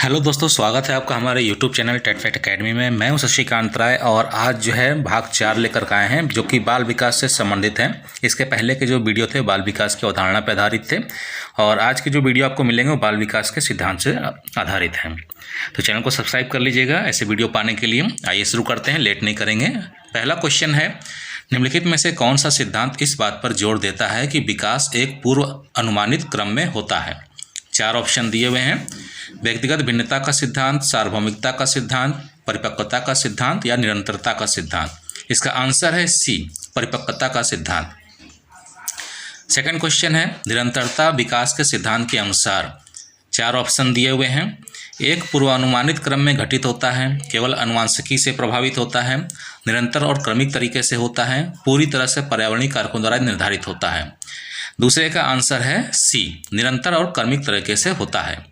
Hello दोस्तों, स्वागत है आपका हमारे YouTube channel TET fact academy में। मैं हूं शशिकांत राय और आज जो है भाग 4 लेकर के आए हैं जो कि बाल विकास से संबंधित हैं। इसके पहले के जो वीडियो थे बाल विकास की अवधारणा पर आधारित थे और आज के जो वीडियो आपको मिलेंगे वो बाल विकास के सिद्धांत से आधारित हैं। तो चैनल को सब्सक्राइब कर लीजिएगा ऐसे वीडियो पाने के लिए। आइए शुरू करते हैं, लेट नहीं करेंगे। पहला क्वेश्चन है, निम्नलिखित में से कौन सा सिद्धांत इस बात पर जोर देता है कि विकास एक पूर्व अनुमानित क्रम में होता है? 4 ऑप्शन दिए हुए हैं। व्यक्तिगत भिन्नता का सिद्धांत, सार्वभौमिकता का सिद्धांत, परिपक्वता का सिद्धांत या निरंतरता का सिद्धांत। इसका आंसर है सी, परिपक्वता का सिद्धांत। सेकंड क्वेश्चन है, निरंतरता विकास के सिद्धांत के अनुसार 4 ऑप्शन दिए हुए हैं। एक पूर्वानुमानित क्रम में घटित होता है, केवल अनुवांशिकी से प्रभावित होता है, निरंतर और क्रमिक तरीके से होता है, पूरी तरह से पर्यावरणीय कारकों द्वारा निर्धारित होता है। दूसरे का आंसर है सी, निरंतर और क्रमिक तरीके से होता है।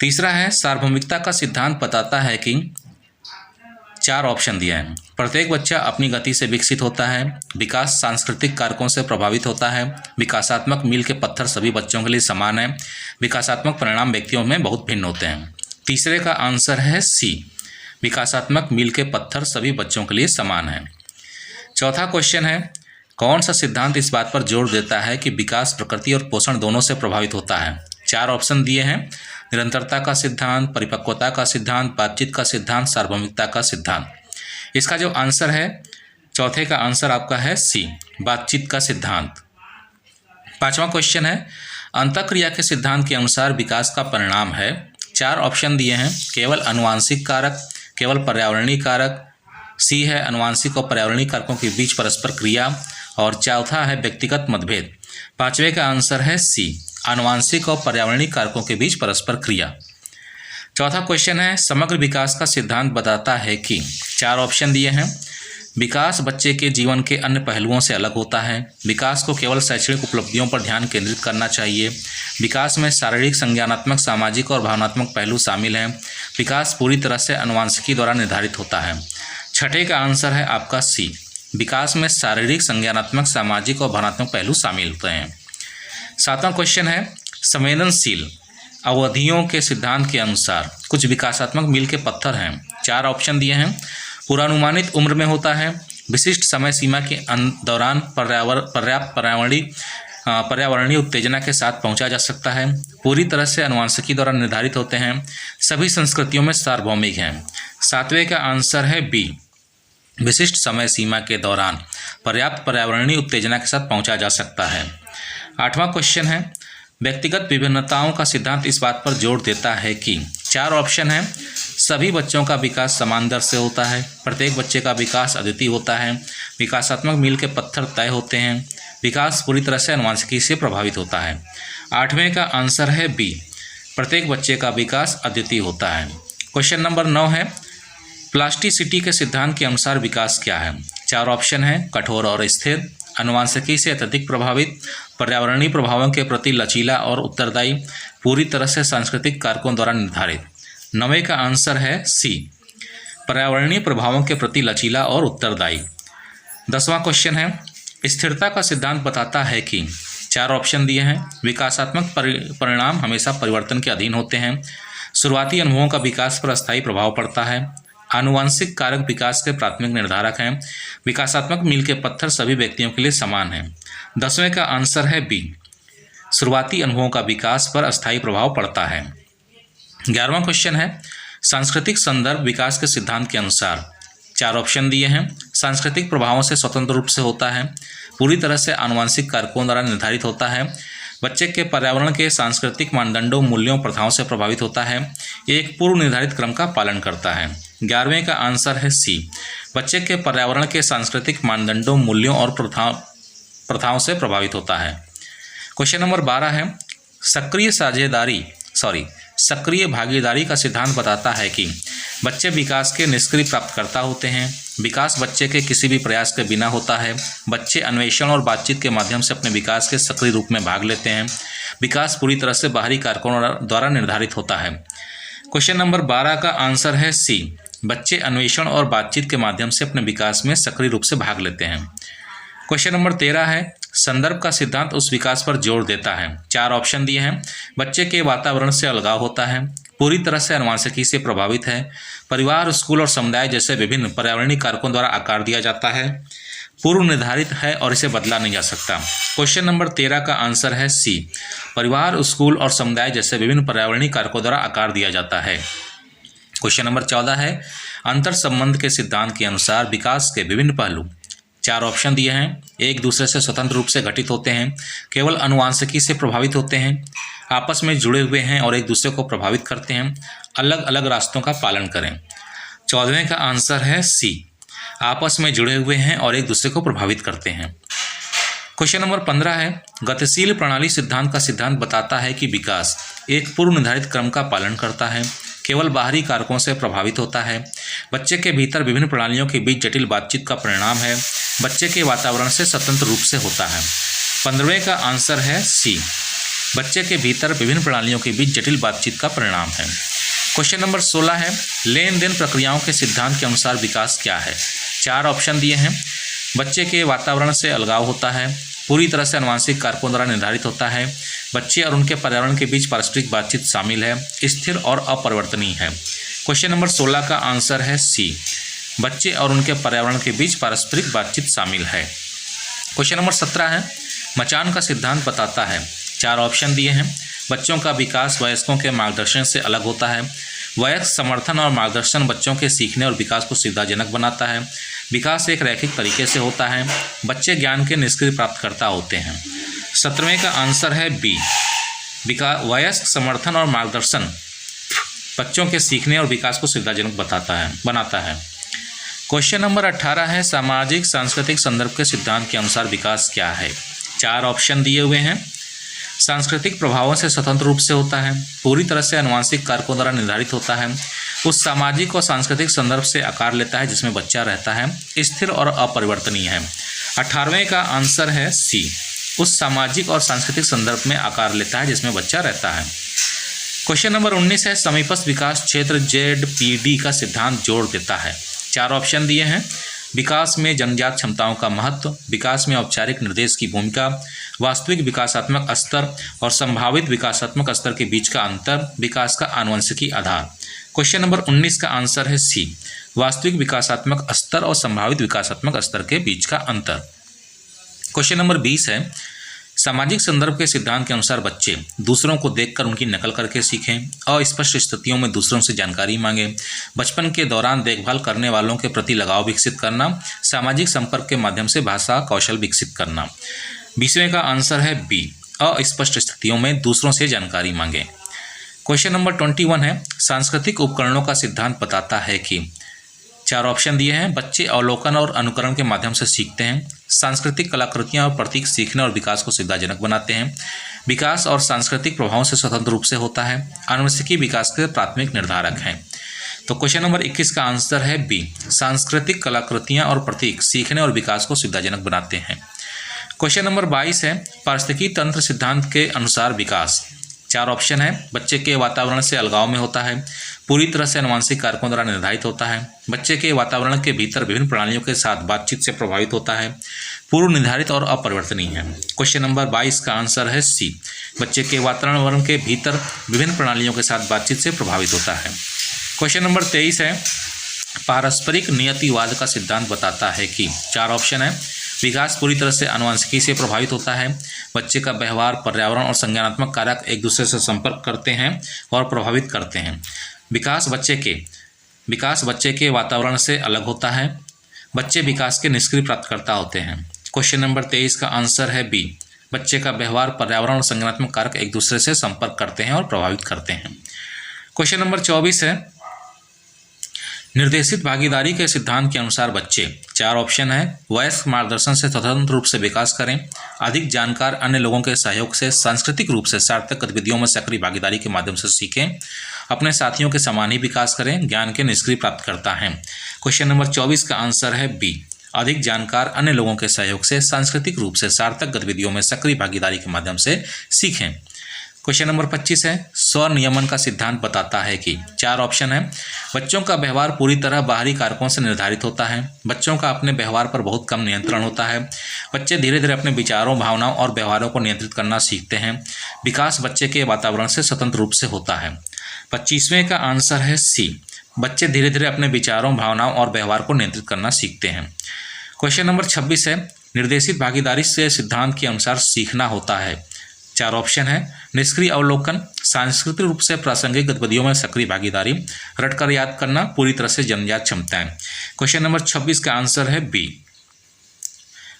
तीसरा है, सार्वभौमिकता का सिद्धांत बताता है कि 4 ऑप्शन दिए हैं। प्रत्येक बच्चा अपनी गति से विकसित होता है, विकास सांस्कृतिक कारकों से प्रभावित होता है, विकासात्मक मील के पत्थर सभी बच्चों के लिए समान है, विकासात्मक परिणाम व्यक्तियों में बहुत भिन्न होते हैं। तीसरे का आंसर है सी, विकासात्मक मील के पत्थर सभी बच्चों के लिए समान है। चौथा क्वेश्चन है, कौन सा सिद्धांत इस बात पर जोर देता है कि विकास प्रकृति और पोषण दोनों से प्रभावित होता है? 4 ऑप्शन दिए हैं। निरंतरता का सिद्धांत, परिपक्वता का सिद्धांत, बातचीत का सिद्धांत, सार्वभौमिकता का सिद्धांत। इसका जो आंसर है, चौथे का आंसर आपका है सी, बातचीत का सिद्धांत। 5वां क्वेश्चन है, अंतःक्रिया के सिद्धांत के अनुसार विकास का परिणाम है। 4 ऑप्शन दिए हैं। केवल अनुवांशिक कारक, केवल पर्यावरणीय कारक, सी है अनुवांशिक और पर्यावरणीय कारकों के बीच परस्पर क्रिया और चौथा है व्यक्तिगत मतभेद। 5वें का आंसर है सी, आनुवांशिक और पर्यावरणीय कारकों के बीच परस्पर क्रिया। चौथा क्वेश्चन है, समग्र विकास का सिद्धांत बताता है कि 4 ऑप्शन दिए हैं। विकास बच्चे के जीवन के अन्य पहलुओं से अलग होता है, विकास को केवल शैक्षणिक उपलब्धियों पर ध्यान केंद्रित करना चाहिए, विकास में शारीरिक, संज्ञानात्मक, सामाजिक और भावनात्मक पहलू शामिल हैं, विकास पूरी तरह से अनुवांशिकी द्वारा निर्धारित होता है। छठे का आंसर है आपका सी, विकास में शारीरिक, संज्ञानात्मक, सामाजिक और भावनात्मक पहलू शामिल होते हैं। 7वां क्वेश्चन है, संवेदनशील अवधियों के सिद्धांत के अनुसार कुछ विकासात्मक मील के पत्थर हैं। 4 ऑप्शन दिए हैं। पूर्वानुमानित उम्र में होता है, विशिष्ट समय सीमा के दौरान पर्याप्त पर्यावरणीय उत्तेजना के साथ पहुंचा जा सकता है, पूरी तरह से अनुवांशिकी द्वारा निर्धारित होते हैं, सभी संस्कृतियों में सार्वभौमिक हैं। 7वें का आंसर है बी, विशिष्ट समय सीमा के दौरान पर्याप्त पर्यावरणीय उत्तेजना के साथ पहुंचा जा सकता है। 8वां क्वेश्चन है, व्यक्तिगत विभिन्नताओं का सिद्धांत इस बात पर जोर देता है कि 4 ऑप्शन है। सभी बच्चों का विकास समान दर से होता है, प्रत्येक बच्चे का विकास अद्वितीय होता है, विकासात्मक मील के पत्थर तय होते हैं, विकास पूरी तरह से अनुवांशिकी से प्रभावित होता है। 8वें का आंसर है बी, प्रत्येक बच्चे का विकास अद्वितीय होता है। क्वेश्चन नंबर 9 है, प्लास्टिसिटी के सिद्धांत के अनुसार विकास क्या है? 4 ऑप्शन है। कठोर और स्थिर, अनुवांशिकी से अत्यधिक प्रभावित, पर्यावरणीय प्रभावों के प्रति लचीला और उत्तरदायी, पूरी तरह से सांस्कृतिक कारकों द्वारा निर्धारित। 9वें का आंसर है सी, पर्यावरणीय प्रभावों के प्रति लचीला और उत्तरदायी। 10वां क्वेश्चन है, स्थिरता का सिद्धांत बताता है कि 4 ऑप्शन दिए हैं। विकासात्मक परिणाम हमेशा परिवर्तन के अधीन होते हैं, शुरुआती अनुभवों का विकास पर अस्थायी प्रभाव पड़ता है, आनुवंशिक कारक विकास के प्राथमिक निर्धारक हैं, विकासात्मक मील के पत्थर सभी व्यक्तियों के लिए समान हैं। 10वें का आंसर है बी, शुरुआती अनुभवों का विकास पर अस्थायी प्रभाव पड़ता है। 11वां क्वेश्चन है, सांस्कृतिक संदर्भ विकास के सिद्धांत के अनुसार 4 ऑप्शन दिए हैं। सांस्कृतिक प्रभावों से स्वतंत्र रूप से होता है, पूरी तरह से आनुवंशिक कारकों द्वारा निर्धारित होता है, बच्चे के पर्यावरण के सांस्कृतिक मानदंडों, मूल्यों, प्रथाओं से प्रभावित होता है, एक पूर्व निर्धारित क्रम का पालन करता है। 11वें का आंसर है सी, बच्चे के पर्यावरण के सांस्कृतिक मानदंडों, मूल्यों और प्रथाओं से प्रभावित होता है। क्वेश्चन नंबर 12 है, सक्रिय भागीदारी का सिद्धांत बताता है कि बच्चे विकास के निष्क्रिय प्राप्तकर्ता होते हैं, विकास बच्चे के किसी भी प्रयास के बिना होता है, बच्चे अन्वेषण और बातचीत के माध्यम से अपने विकास के सक्रिय रूप में भाग लेते हैं, विकास पूरी तरह से बाहरी कारकों द्वारा निर्धारित होता है। क्वेश्चन नंबर 12 का आंसर है सी, बच्चे अन्वेषण और बातचीत के माध्यम से अपने विकास में सक्रिय रूप से भाग लेते हैं। क्वेश्चन नंबर 13 है, संदर्भ का सिद्धांत उस विकास पर जोर देता है। 4 ऑप्शन दिए हैं। बच्चे के वातावरण से अलगाव होता है, पूरी तरह से आनुवंशिकी से प्रभावित है, परिवार, स्कूल और समुदाय जैसे विभिन्न पर्यावरणीय कारकों द्वारा आकार दिया जाता है, पूर्व निर्धारित है और इसे बदला नहीं जा सकता। क्वेश्चन नंबर 13 का आंसर है सी, परिवार, स्कूल और समुदाय जैसे विभिन्न पर्यावरणीय कारकों द्वारा आकार दिया जाता है। क्वेश्चन नंबर 14 है, अंतर संबंध के सिद्धांत के अनुसार विकास के विभिन्न पहलू, 4 ऑप्शन दिए हैं, एक दूसरे से स्वतंत्र रूप से घटित होते हैं, केवल आनुवंशिकी से प्रभावित होते हैं, आपस में जुड़े हुए हैं और एक दूसरे को प्रभावित करते हैं, अलग अलग रास्तों का पालन करें। 14वें का आंसर है सी, आपस में जुड़े हुए हैं और एक दूसरे को प्रभावित करते हैं। क्वेश्चन नंबर 15 है, गतिशील प्रणाली सिद्धांत का सिद्धांत बताता है कि विकास एक पूर्व निर्धारित क्रम का पालन करता है, केवल बाहरी कारकों से प्रभावित होता है, बच्चे के भीतर विभिन्न प्रणालियों के बीच जटिल बातचीत का परिणाम है, बच्चे के वातावरण से स्वतंत्र रूप से होता है। 15वें का आंसर है सी, बच्चे के भीतर विभिन्न प्रणालियों के बीच जटिल बातचीत का परिणाम है। क्वेश्चन नंबर 16 है, लेन देन प्रक्रियाओं के सिद्धांत के अनुसार विकास क्या है? 4 ऑप्शन दिए हैं, बच्चे के वातावरण से अलगाव होता है, पूरी तरह से आनुवंशिक कारकों द्वारा निर्धारित होता है, बच्चे और उनके पर्यावरण के बीच पारस्परिक बातचीत शामिल है, स्थिर और अपरिवर्तनीय है। क्वेश्चन नंबर 16 का आंसर है सी, बच्चे और उनके पर्यावरण के बीच पारस्परिक बातचीत शामिल है। क्वेश्चन नंबर 17 है, मचान का सिद्धांत बताता है, 4 ऑप्शन दिए हैं, बच्चों का विकास वयस्कों के मार्गदर्शन से अलग होता है, वयस्क समर्थन और मार्गदर्शन बच्चों के सीखने और विकास को सुविधाजनक बनाता है, विकास एक रैखिक तरीके से होता है, बच्चे ज्ञान के निष्क्रिय प्राप्तकर्ता होते हैं। 17वें का आंसर है बी, वयस्क समर्थन और मार्गदर्शन बच्चों के सीखने और विकास को सुविधाजनक बनाता है। क्वेश्चन नंबर 18 है, सामाजिक सांस्कृतिक संदर्भ के सिद्धांत के अनुसार विकास क्या है? 4 ऑप्शन दिए हुए हैं, सांस्कृतिक प्रभावों से स्वतंत्र रूप से होता है, पूरी तरह से आनुवंशिक कारकों द्वारा निर्धारित होता है, उस सामाजिक और सांस्कृतिक संदर्भ से आकार लेता है जिसमें बच्चा रहता है, स्थिर और अपरिवर्तनीय है। 18वें का आंसर है सी, उस सामाजिक और सांस्कृतिक संदर्भ में आकार लेता है जिसमें बच्चा रहता है। क्वेश्चन नंबर 19 है, समीपस्थ विकास क्षेत्र ZPD का सिद्धांत जोड़ देता है। 4 ऑप्शन दिए हैं, विकास में जन्मजात क्षमताओं का महत्व, विकास में औपचारिक निर्देश की भूमिका, वास्तविक विकासात्मक स्तर और संभावित विकासात्मक स्तर के बीच का अंतर, विकास का आनुवंशिकी आधार। क्वेश्चन नंबर 19 का आंसर है सी, वास्तविक विकासात्मक स्तर और संभावित विकासात्मक स्तर के बीच का अंतर। क्वेश्चन नंबर 20 है, सामाजिक संदर्भ के सिद्धांत के अनुसार बच्चे दूसरों को देखकर उनकी नकल करके सीखें, अस्पष्ट स्थितियों में दूसरों से जानकारी मांगें, बचपन के दौरान देखभाल करने वालों के प्रति लगाव विकसित करना, सामाजिक संपर्क के माध्यम से भाषा कौशल विकसित करना। 20वें का आंसर है बी, अस्पष्ट स्थितियों में दूसरों से जानकारी मांगें। क्वेश्चन नंबर 21 है, सांस्कृतिक उपकरणों का सिद्धांत बताता है कि 4 ऑप्शन दिए हैं, बच्चे अवलोकन और अनुकरण के माध्यम से सीखते हैं, सांस्कृतिक कलाकृतियाँ और प्रतीक सीखने और विकास को सुविधाजनक बनाते हैं, विकास और सांस्कृतिक प्रभावों से स्वतंत्र रूप से होता है, आनुवंशिकी विकास के प्राथमिक निर्धारक हैं। तो क्वेश्चन नंबर 21 का आंसर है बी, सांस्कृतिक कलाकृतियाँ और प्रतीक सीखने और विकास को सुविधाजनक बनाते हैं। क्वेश्चन नंबर 22 है, पारिस्थितिकी तंत्र सिद्धांत के अनुसार विकास, 4 ऑप्शन है, बच्चे के वातावरण से अलगाव में होता है, पूरी तरह से आनुवंशिक कारकों द्वारा निर्धारित होता है, बच्चे के वातावरण के भीतर विभिन्न प्रणालियों के साथ बातचीत से प्रभावित होता है, पूर्व निर्धारित और अपरिवर्तनीय है। क्वेश्चन नंबर 22 का आंसर है सी, बच्चे के वातावरण के भीतर विभिन्न प्रणालियों के साथ बातचीत से प्रभावित होता है। क्वेश्चन नंबर 23 है, पारस्परिक नियतिवाद का सिद्धांत बताता है कि 4 ऑप्शन है, विकास पूरी तरह से आनुवंशिकी से प्रभावित होता है, बच्चे का व्यवहार, पर्यावरण और संज्ञानात्मक कारक एक दूसरे से संपर्क करते हैं और प्रभावित करते हैं, विकास बच्चे के वातावरण से अलग होता है, बच्चे विकास के निष्क्रिय प्राप्तकर्ता होते हैं। क्वेश्चन नंबर 23 का आंसर है बी, बच्चे का व्यवहार, पर्यावरण और संज्ञानात्मक कारक एक दूसरे से संपर्क करते हैं और प्रभावित करते हैं। क्वेश्चन नंबर 24 है, निर्देशित भागीदारी के सिद्धांत के अनुसार बच्चे, 4 ऑप्शन है, वयस्क मार्गदर्शन से स्वतंत्र रूप से विकास करें, अधिक जानकार अन्य लोगों के सहयोग से सांस्कृतिक रूप से सार्थक गतिविधियों में सक्रिय भागीदारी के माध्यम से सीखें, अपने साथियों के समान ही विकास करें, ज्ञान के निष्क्रिय प्राप्त करता है। क्वेश्चन नंबर 24 का आंसर है बी, अधिक जानकार अन्य लोगों के सहयोग से सांस्कृतिक रूप से सार्थक गतिविधियों में सक्रिय भागीदारी के माध्यम से सीखें। क्वेश्चन नंबर 25 है, स्वनियमन का सिद्धांत बताता है कि 4 ऑप्शन है। बच्चों का व्यवहार पूरी तरह बाहरी कारकों से निर्धारित होता है। बच्चों का अपने व्यवहार पर बहुत कम नियंत्रण होता है। बच्चे धीरे धीरे अपने विचारों, भावनाओं और व्यवहारों को नियंत्रित करना सीखते हैं। विकास बच्चे के वातावरण से स्वतंत्र रूप से होता है। 25वें का आंसर है सी, बच्चे धीरे धीरे अपने विचारों, भावनाओं और व्यवहार को नियंत्रित करना सीखते हैं। क्वेश्चन नंबर 26 है, निर्देशित भागीदारी से सिद्धांत के अनुसार सीखना होता है। 4 ऑप्शन है। निष्क्रिय अवलोकन, सांस्कृतिक रूप से प्रासंगिक गतिविधियों में सक्रिय भागीदारी, रटकर याद करना, पूरी तरह से जन्मजात क्षमताएं। क्वेश्चन नंबर 26 का आंसर है बी।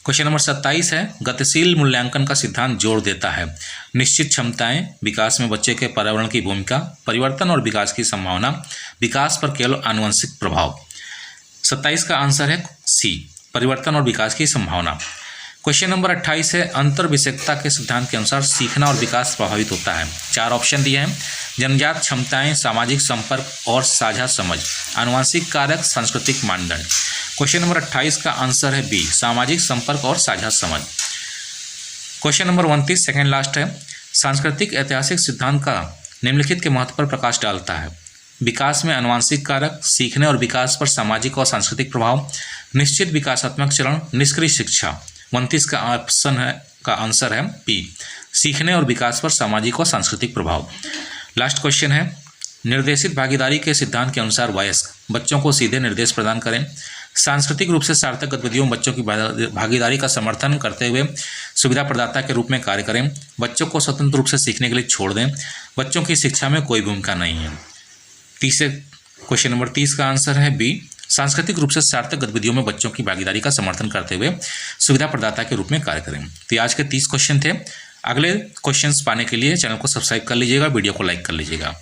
क्वेश्चन नंबर 27 है, गतिशील मूल्यांकन का सिद्धांत जोर देता है। निश्चित क्षमताएं, विकास में बच्चे के पर्यावरण की भूमिका, परिवर्तन और विकास की संभावना, विकास पर केवल आनुवंशिक प्रभाव। 27 का आंसर है सी, परिवर्तन और विकास की संभावना। क्वेश्चन नंबर 28 है, अंतर्विषयकता के सिद्धांत के अनुसार सीखना और विकास प्रभावित होता है। 4 ऑप्शन दिए हैं। जन्मजात क्षमताएं, सामाजिक संपर्क और साझा समझ, आनुवंशिक कारक, सांस्कृतिक मानदंड। क्वेश्चन नंबर 28 का आंसर है बी, सामाजिक संपर्क और साझा समझ। क्वेश्चन नंबर 29 सेकेंड लास्ट है, सांस्कृतिक ऐतिहासिक सिद्धांत का निम्नलिखित के महत्व पर प्रकाश डालता है। विकास में आनुवंशिक कारक, सीखने और विकास पर सामाजिक और सांस्कृतिक प्रभाव, निश्चित विकासात्मक चरण, निष्क्रिय शिक्षा। 29 का ऑप्शन है का आंसर है बी, सीखने और विकास पर सामाजिक और सांस्कृतिक प्रभाव। लास्ट क्वेश्चन है, निर्देशित भागीदारी के सिद्धांत के अनुसार वयस्क बच्चों को सीधे निर्देश प्रदान करें। सांस्कृतिक रूप से सार्थक गतिविधियों में बच्चों की भागीदारी का समर्थन करते हुए सुविधा प्रदाता के रूप में कार्य करें। बच्चों को स्वतंत्र रूप से सीखने के लिए छोड़ दें। बच्चों की शिक्षा में कोई भूमिका नहीं है। क्वेश्चन नंबर 30 का आंसर है बी, सांस्कृतिक रूप से सार्थक गतिविधियों में बच्चों की भागीदारी का समर्थन करते हुए सुविधा प्रदाता के रूप में कार्य करें। तो आज के 30 क्वेश्चन थे। अगले क्वेश्चंस पाने के लिए चैनल को सब्सक्राइब कर लीजिएगा, वीडियो को लाइक कर लीजिएगा।